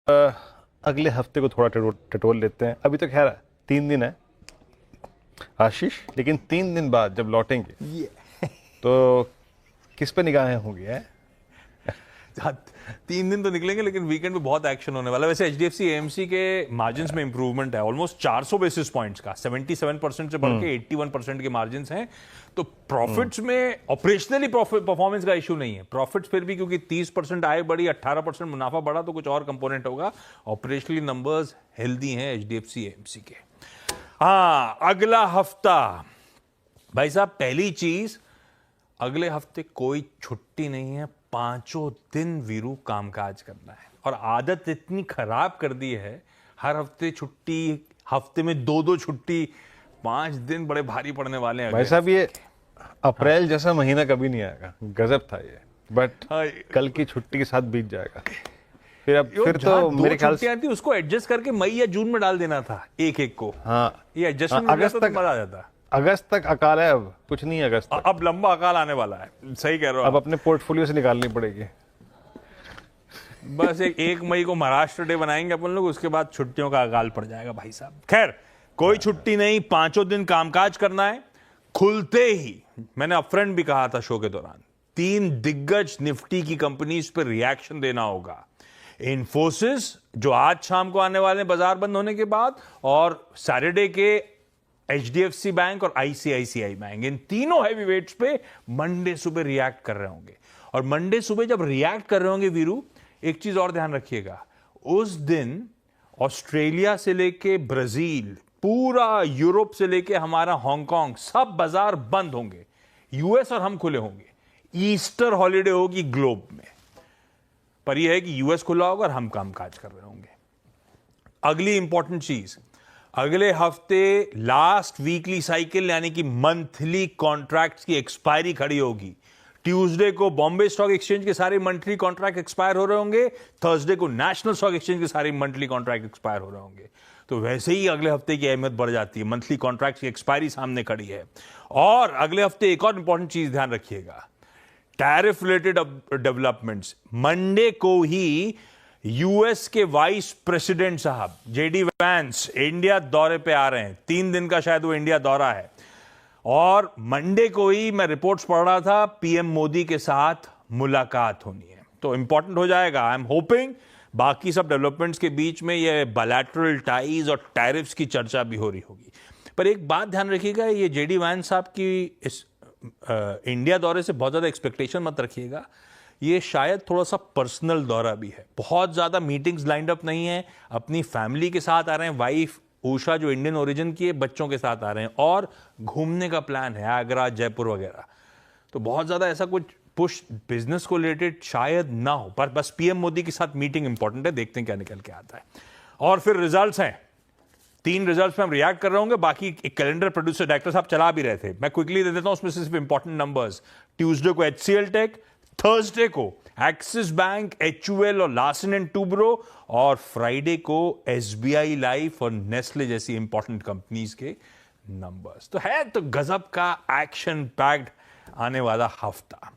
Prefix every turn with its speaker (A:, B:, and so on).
A: अगले हफ्ते को थोड़ा टटोल लेते हैं। अभी तो खैर 3 दिन है आशीष, लेकिन 3 दिन बाद जब लौटेंगे तो किस पे निगाहें होंगी है?
B: 3 दिन तो निकलेंगे, लेकिन वीकेंड पे बहुत एक्शन होने वाला है। वैसे एचडीएफसी एएमसी के मार्जिन्स में इंप्रूवमेंट है ऑलमोस्ट 400 बेसिस पॉइंट्स का, 77% से बढ़ के 81% के मार्जिन्स हैं। तो प्रॉफिट्स में ऑपरेशनली परफॉर्मेंस का इशू नहीं है। प्रॉफिट्स फिर भी क्योंकि 30% आय बढ़ी, 18% मुनाफा बढ़ा, तो कुछ और कंपोनेंट होगा। ऑपरेशनली नंबर्स हेल्दी हैं एचडीएफसी एएमसी के। हाँ, अगला हफ्ता भाई साहब, पहली चीज, अगले हफ्ते कोई छुट्टी नहीं है। 5 दिन वीरू कामकाज करना है। और आदत इतनी खराब कर दी है, हर हफ्ते छुट्टी, हफ्ते में 2-2 छुट्टी, 5 दिन बड़े भारी पड़ने वाले हैं
A: भाई साहब। ये अप्रैल जैसा महीना कभी नहीं आएगा, गजब था ये। बट कल की छुट्टी के साथ बीत जाएगा। फिर तो मेरे ख्याल से
B: थी, उसको एडजस्ट करके मई या जून में डाल देना था एक को।
A: हाँ,
B: ये एडजस्टमेंट अगस्त तक मजा आ जाता।
A: अगस्त तक अकाल है, अब कुछ नहीं है अगस्त तक।
B: अब लंबा अकाल आने वाला है। सही कह रहे हो।
A: अब अपने पोर्टफोलियो से निकालनी पड़ेगी।
B: बस 1 मई को महाराष्ट्र डे बनाएंगे अपन लोग, उसके बाद छुट्टियों का अकाल पड़ जाएगा भाई साहब। खैर, कोई छुट्टी नहीं, 5 दिन कामकाज करना है। खुलते ही मैंने अपफ्रंट भी कहा था शो के दौरान, 3 दिग्गज निफ्टी की कंपनीज पर रिएक्शन देना होगा। इन्फोसिस, जो आज शाम को आने वाले बाजार बंद होने के बाद, और सैटरडे के एचडीएफसी बैंक और आईसीआईसीआई बैंक, इन तीनों हैवीवेट्स पे मंडे सुबह रिएक्ट कर रहे होंगे। और मंडे सुबह जब रिएक्ट कर रहे होंगे वीरू, एक चीज और ध्यान रखिएगा, उस दिन ऑस्ट्रेलिया से लेके ब्राजील, पूरा यूरोप से लेके हमारा हांगकांग, सब बाजार बंद होंगे। यूएस और हम खुले होंगे। ईस्टर हॉलिडे होगी ग्लोब में। पर यह है कि यूएस खुला होगा और हम कामकाज कर रहे होंगे। अगली इंपॉर्टेंट चीज, अगले हफ्ते लास्ट वीकली साइकिल यानी कि मंथली कॉन्ट्रैक्ट्स की एक्सपायरी खड़ी होगी। ट्यूसडे को बॉम्बे स्टॉक एक्सचेंज के सारे मंथली कॉन्ट्रैक्ट एक्सपायर हो रहे होंगे। थर्सडे को नेशनल स्टॉक एक्सचेंज के सारे मंथली कॉन्ट्रैक्ट एक्सपायर हो रहे होंगे। तो वैसे ही अगले हफ्ते की अहमियत बढ़ जाती है। मंथली कॉन्ट्रैक्ट की एक्सपायरी सामने खड़ी है। और अगले हफ्ते एक और इंपॉर्टेंट चीज ध्यान रखिएगा, टैरिफ रिलेटेड डेवलपमेंट्स। मंडे को ही यूएस के वाइस प्रेसिडेंट साहब जेडी वैंस इंडिया दौरे पे आ रहे हैं। 3 दिन का शायद वो इंडिया दौरा है। और मंडे को ही मैं रिपोर्ट्स पढ़ रहा था, पीएम मोदी के साथ मुलाकात होनी है। तो इंपॉर्टेंट हो जाएगा। आई एम होपिंग बाकी सब डेवलपमेंट्स के बीच में ये बायलैटरल टाइज और टैरिफ्स की चर्चा भी हो रही होगी। पर एक बात ध्यान रखिएगा, ये जेडी वैंस साहब की इस इंडिया दौरे से बहुत ज्यादा एक्सपेक्टेशन मत रखिएगा। ये शायद थोड़ा सा पर्सनल दौरा भी है। बहुत ज्यादा मीटिंग्स लाइंड अप नहीं है। अपनी फैमिली के साथ आ रहे हैं। वाइफ उषा जो इंडियन ओरिजिन की है, बच्चों के साथ आ रहे हैं। और घूमने का प्लान है, आगरा, जयपुर वगैरह। तो बहुत ज्यादा ऐसा कुछ पुश बिजनेस को रिलेटेड शायद ना हो। पर बस पीएम मोदी के साथ मीटिंग इंपॉर्टेंट है। देखते हैं क्या निकल के आता है। और फिर रिजल्ट्स हैं। 3 रिजल्ट्स पे हम रिएक्ट कर रहे होंगे। बाकी एक कैलेंडर प्रोड्यूसर डायरेक्टर साहब चला भी रहे थे, मैं क्विकली दे देता हूं उसमें सिर्फ इंपॉर्टेंट नंबर्स। ट्यूसडे को एचसीएल टेक, थर्सडे को एक्सिस बैंक, एचयूएल और लार्सन एंड टूब्रो, और फ्राइडे को एसबीआई लाइफ और नेस्ले जैसी इंपॉर्टेंट कंपनीज के नंबर्स। तो है तो गजब का एक्शन पैक्ड आने वाला हफ्ता।